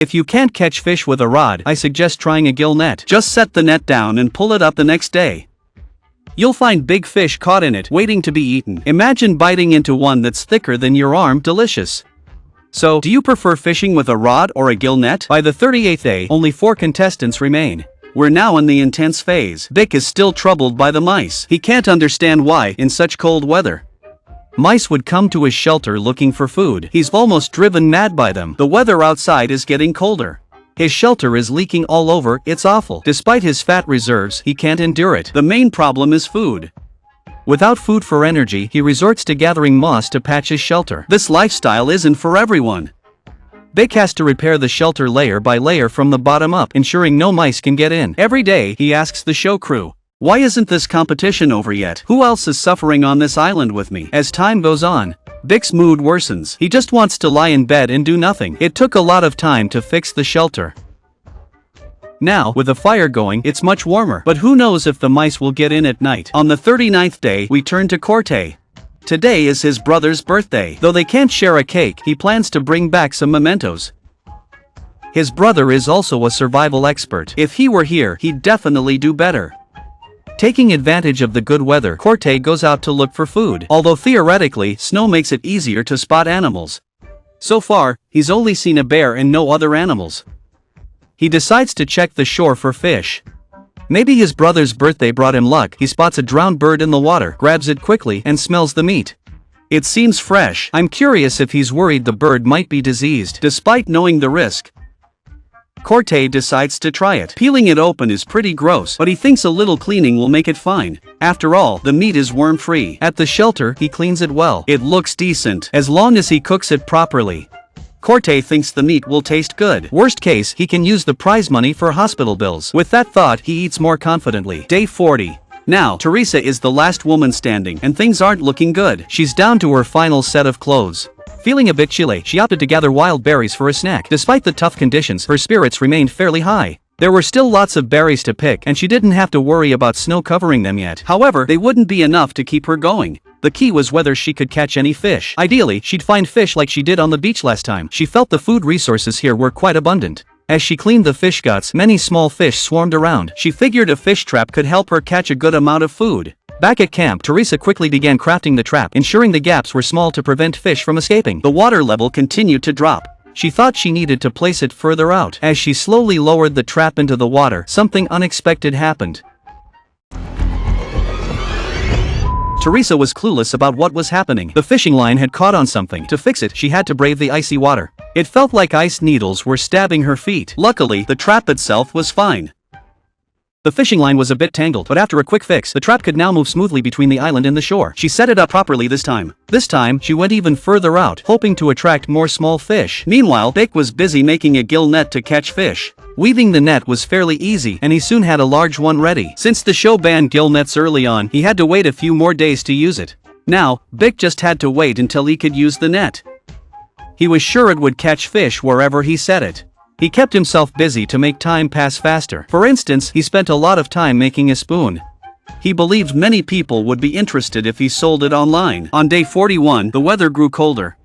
If you can't catch fish with a rod, I suggest trying a gill net. Just set the net down and pull it up the next day. You'll find big fish caught in it, waiting to be eaten. Imagine biting into one that's thicker than your arm. Delicious. So, do you prefer fishing with a rod or a gill net? By the 38th day, only 4 contestants remain. We're now in the intense phase. Bick is still troubled by the mice. He can't understand why, in such cold weather, mice would come to his shelter looking for food. He's almost driven mad by them. The weather outside is getting colder. His shelter is leaking all over. It's awful. Despite his fat reserves, he can't endure it. The main problem is food. Without food for energy, he resorts to gathering moss to patch his shelter. This lifestyle isn't for everyone. Bick has to repair the shelter layer by layer from the bottom up, ensuring no mice can get in. Every day, he asks the show crew, "Why isn't this competition over yet? Who else is suffering on this island with me?" As time goes on, Bick's mood worsens. He just wants to lie in bed and do nothing. It took a lot of time to fix the shelter. Now, with the fire going, it's much warmer. But who knows if the mice will get in at night. On the 39th day, we turn to Colter. Today is his brother's birthday. Though they can't share a cake, he plans to bring back some mementos. His brother is also a survival expert. If he were here, he'd definitely do better. Taking advantage of the good weather, Colter goes out to look for food. Although theoretically, snow makes it easier to spot animals. So far, he's only seen a bear and no other animals. He decides to check the shore for fish. Maybe his brother's birthday brought him luck. He spots a drowned bird in the water, grabs it quickly, and smells the meat. It seems fresh. I'm curious if he's worried the bird might be diseased. Despite knowing the risk, Colter decides to try it. Peeling it open is pretty gross, but he thinks a little cleaning will make it fine. After all, the meat is worm-free. At the shelter, he cleans it well. It looks decent, as long as he cooks it properly. Colter thinks the meat will taste good. Worst case, he can use the prize money for hospital bills. With that thought, he eats more confidently. Day 40. Now, Teresa is the last woman standing, and things aren't looking good. She's down to her final set of clothes. Feeling a bit chilly, she opted to gather wild berries for a snack. Despite the tough conditions, her spirits remained fairly high. There were still lots of berries to pick, and she didn't have to worry about snow covering them yet. However, they wouldn't be enough to keep her going. The key was whether she could catch any fish. Ideally, she'd find fish like she did on the beach last time. She felt the food resources here were quite abundant. As she cleaned the fish guts, many small fish swarmed around. She figured a fish trap could help her catch a good amount of food. Back at camp, Teresa quickly began crafting the trap, ensuring the gaps were small to prevent fish from escaping. The water level continued to drop. She thought she needed to place it further out. As she slowly lowered the trap into the water, something unexpected happened. Teresa was clueless about what was happening. The fishing line had caught on something. To fix it, she had to brave the icy water. It felt like ice needles were stabbing her feet. Luckily, the trap itself was fine. The fishing line was a bit tangled, but after a quick fix, the trap could now move smoothly between the island and the shore. She set it up properly this time. This time, she went even further out, hoping to attract more small fish. Meanwhile, Bick was busy making a gill net to catch fish. Weaving the net was fairly easy, and he soon had a large one ready. Since the show banned gill nets early on, he had to wait a few more days to use it. Now, Bick just had to wait until he could use the net. He was sure it would catch fish wherever he set it. He kept himself busy to make time pass faster. For instance, he spent a lot of time making a spoon. He believed many people would be interested if he sold it online. On day 41, the weather grew colder.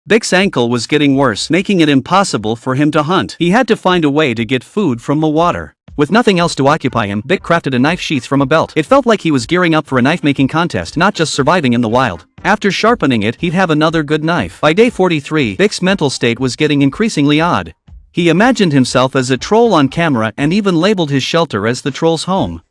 Bick's ankle was getting worse, making it impossible for him to hunt. He had to find a way to get food from the water. With nothing else to occupy him, Bick crafted a knife sheath from a belt. It felt like he was gearing up for a knife-making contest, not just surviving in the wild. After sharpening it, he'd have another good knife. By day 43, Bick's mental state was getting increasingly odd. He imagined himself as a troll on camera and even labeled his shelter as the troll's home.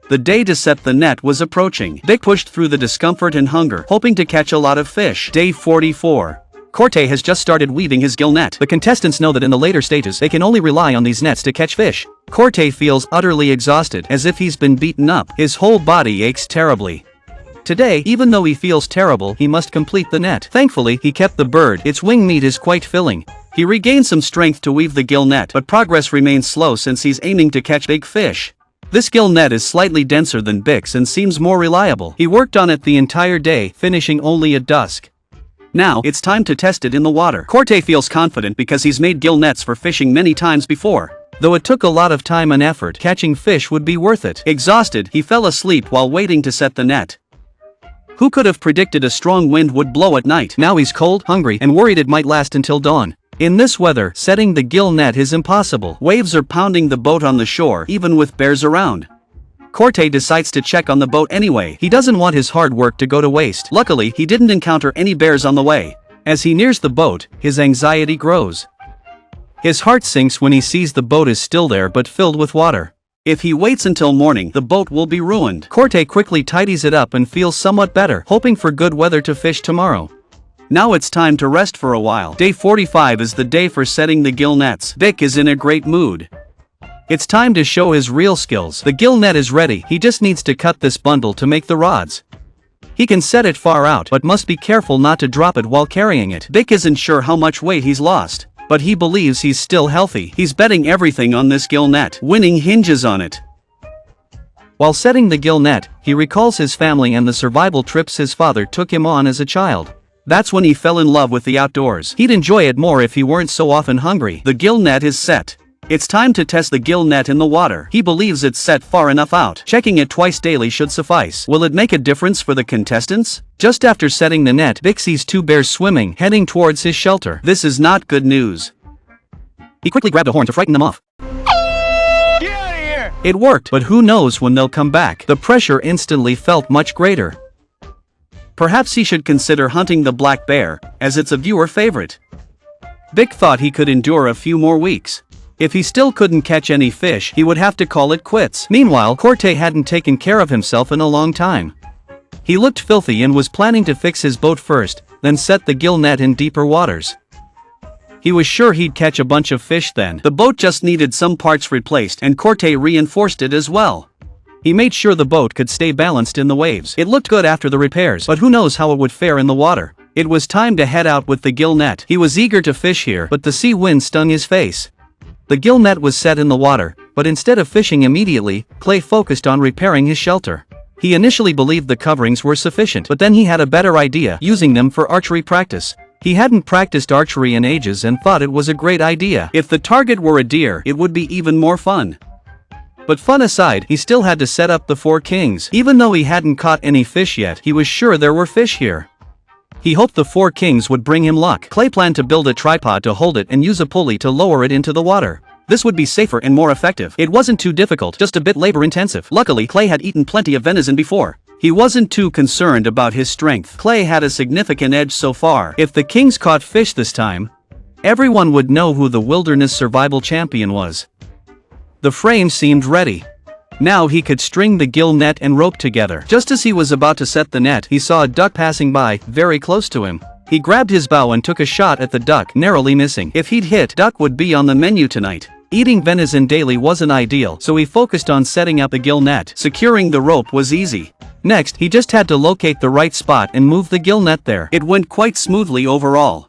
The day to set the net was approaching. Bick pushed through the discomfort and hunger, hoping to catch a lot of fish. Day 44. Colter has just started weaving his gill net. The contestants know that in the later stages, they can only rely on these nets to catch fish. Colter feels utterly exhausted, as if he's been beaten up. His whole body aches terribly. Today, even though he feels terrible, he must complete the net. Thankfully, he kept the bird. Its wing meat is quite filling. He regained some strength to weave the gill net, but progress remains slow since he's aiming to catch big fish. This gill net is slightly denser than Bick's and seems more reliable. He worked on it the entire day, finishing only at dusk. Now, it's time to test it in the water. Colter feels confident because he's made gill nets for fishing many times before. Though it took a lot of time and effort, catching fish would be worth it. Exhausted, he fell asleep while waiting to set the net. Who could have predicted a strong wind would blow at night? Now he's cold, hungry, and worried it might last until dawn. In this weather, setting the gill net is impossible. Waves are pounding the boat on the shore even with bears around. Corte decides to check on the boat anyway. He doesn't want his hard work to go to waste. Luckily, he didn't encounter any bears on the way. As he nears the boat, his anxiety grows. His heart sinks when he sees the boat is still there but filled with water. If he waits until morning, the boat will be ruined. Corte quickly tidies it up and feels somewhat better, hoping for good weather to fish tomorrow. Now it's time to rest for a while. Day 45 is the day for setting the gill nets. Bick is in a great mood. It's time to show his real skills. The gill net is ready, he just needs to cut this bundle to make the rods. He can set it far out but must be careful not to drop it while carrying it. Bick isn't sure how much weight he's lost, but he believes he's still healthy. He's betting everything on this gill net. Winning hinges on it. While setting the gill net, he recalls his family and the survival trips his father took him on as a child. That's when he fell in love with the outdoors. He'd enjoy it more if he weren't so often hungry. The gill net is set. It's time to test the gill net in the water. He believes it's set far enough out. Checking it twice daily should suffice. Will it make a difference for the contestants? Just after setting the net, Bick sees two bears swimming, heading towards his shelter. This is not good news. He quickly grabbed a horn to frighten them off. Get out of here! It worked, but who knows when they'll come back. The pressure instantly felt much greater. Perhaps he should consider hunting the black bear, as it's a viewer favorite. Bick thought he could endure a few more weeks. If he still couldn't catch any fish, he would have to call it quits. Meanwhile, Corte hadn't taken care of himself in a long time. He looked filthy and was planning to fix his boat first, then set the gill net in deeper waters. He was sure he'd catch a bunch of fish then. The boat just needed some parts replaced, and Corte reinforced it as well. He made sure the boat could stay balanced in the waves. It looked good after the repairs, but who knows how it would fare in the water. It was time to head out with the gill net. He was eager to fish here, but the sea wind stung his face. The gill net was set in the water, but instead of fishing immediately, Clay focused on repairing his shelter. He initially believed the coverings were sufficient, but then he had a better idea, using them for archery practice. He hadn't practiced archery in ages and thought it was a great idea. If the target were a deer, it would be even more fun. But fun aside, he still had to set up the 4 kings. Even though he hadn't caught any fish yet, he was sure there were fish here. He hoped the 4 kings would bring him luck. Clay planned to build a tripod to hold it and use a pulley to lower it into the water. This would be safer and more effective. It wasn't too difficult, just a bit labor-intensive. Luckily, Clay had eaten plenty of venison before. He wasn't too concerned about his strength. Clay had a significant edge so far. If the kings caught fish this time, everyone would know who the wilderness survival champion was. The frame seemed ready. Now he could string the gill net and rope together. Just as he was about to set the net, he saw a duck passing by, very close to him. He grabbed his bow and took a shot at the duck, narrowly missing. If he'd hit, duck would be on the menu tonight. Eating venison daily wasn't ideal, so he focused on setting up the gill net. Securing the rope was easy. Next, he just had to locate the right spot and move the gill net there. It went quite smoothly overall.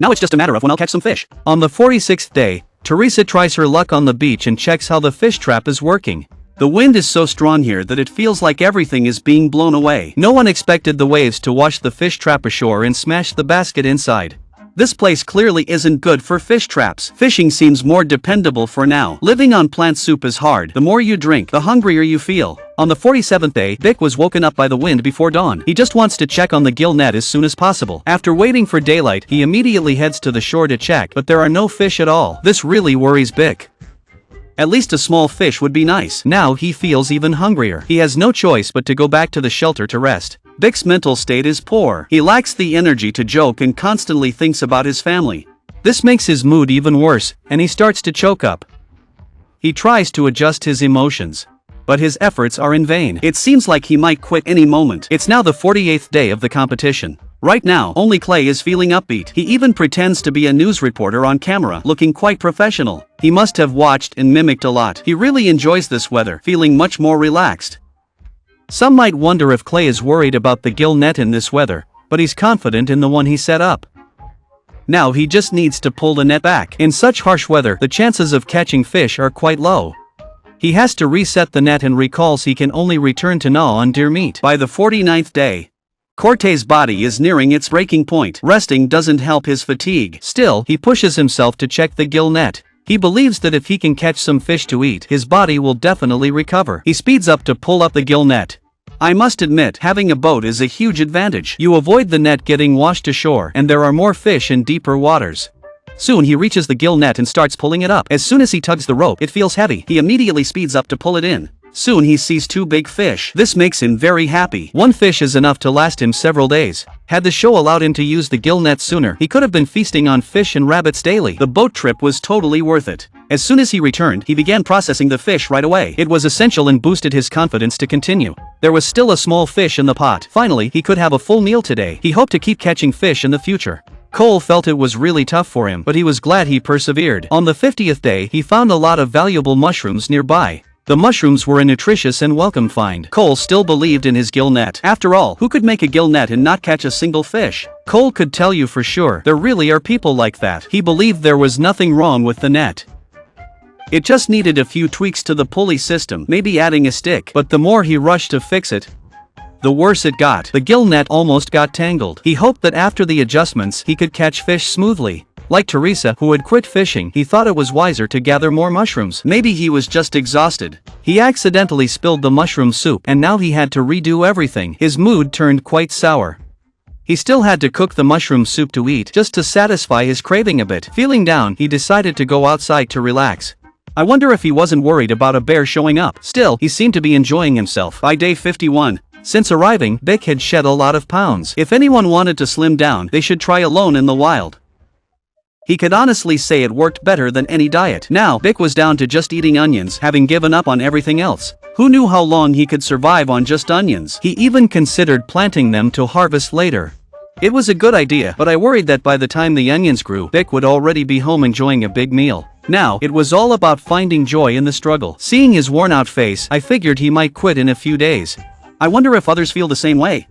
Now it's just a matter of when I'll catch some fish. On the 46th day, Teresa tries her luck on the beach and checks how the fish trap is working. The wind is so strong here that it feels like everything is being blown away. No one expected the waves to wash the fish trap ashore and smash the basket inside. This place clearly isn't good for fish traps. Fishing seems more dependable for now. Living on plant soup is hard. The more you drink, the hungrier you feel. On the 47th day, Bick was woken up by the wind before dawn. He just wants to check on the gill net as soon as possible. After waiting for daylight, he immediately heads to the shore to check, but there are no fish at all. This really worries Bick. At least a small fish would be nice. Now he feels even hungrier. He has no choice but to go back to the shelter to rest. Bick's mental state is poor. He lacks the energy to joke and constantly thinks about his family. This makes his mood even worse, and he starts to choke up. He tries to adjust his emotions, but his efforts are in vain. It seems like he might quit any moment. It's now the 48th day of the competition. Right now, only Clay is feeling upbeat. He even pretends to be a news reporter on camera, looking quite professional. He must have watched and mimicked a lot. He really enjoys this weather, feeling much more relaxed. Some might wonder if Clay is worried about the gill net in this weather, but he's confident in the one he set up. Now he just needs to pull the net back. In such harsh weather, the chances of catching fish are quite low. He has to reset the net and recalls he can only return to gnaw on deer meat. By the 49th day, Corte's body is nearing its breaking point. Resting doesn't help his fatigue. Still, he pushes himself to check the gill net. He believes that if he can catch some fish to eat, his body will definitely recover. He speeds up to pull up the gill net. I must admit, having a boat is a huge advantage. You avoid the net getting washed ashore, and there are more fish in deeper waters. Soon he reaches the gill net and starts pulling it up. As soon as he tugs the rope, it feels heavy. He immediately speeds up to pull it in. Soon he sees 2 big fish. This makes him very happy. 1 fish is enough to last him several days. Had the show allowed him to use the gill net sooner, he could have been feasting on fish and rabbits daily. The boat trip was totally worth it. As soon as he returned, he began processing the fish right away. It was essential and boosted his confidence to continue. There was still a small fish in the pot. Finally, he could have a full meal today. He hoped to keep catching fish in the future. Cole felt it was really tough for him, but he was glad he persevered. On the 50th day, he found a lot of valuable mushrooms nearby. The mushrooms were a nutritious and welcome find. Cole still believed in his gill net. After all, who could make a gill net and not catch a single fish? Cole could tell you for sure, there really are people like that. He believed there was nothing wrong with the net. It just needed a few tweaks to the pulley system, maybe adding a stick, but the more he rushed to fix it, the worse it got. The gill net almost got tangled. He hoped that after the adjustments, he could catch fish smoothly. Like Teresa, who had quit fishing, he thought it was wiser to gather more mushrooms. Maybe he was just exhausted. He accidentally spilled the mushroom soup, and now he had to redo everything. His mood turned quite sour. He still had to cook the mushroom soup to eat, just to satisfy his craving a bit. Feeling down, he decided to go outside to relax. I wonder if he wasn't worried about a bear showing up. Still, he seemed to be enjoying himself. By day 51, since arriving, Bick had shed a lot of pounds. If anyone wanted to slim down, they should try Alone in the Wild. He could honestly say it worked better than any diet. Now, Bick was down to just eating onions, having given up on everything else. Who knew how long he could survive on just onions? He even considered planting them to harvest later. It was a good idea, but I worried that by the time the onions grew, Bick would already be home enjoying a big meal. Now, it was all about finding joy in the struggle. Seeing his worn-out face, I figured he might quit in a few days. I wonder if others feel the same way.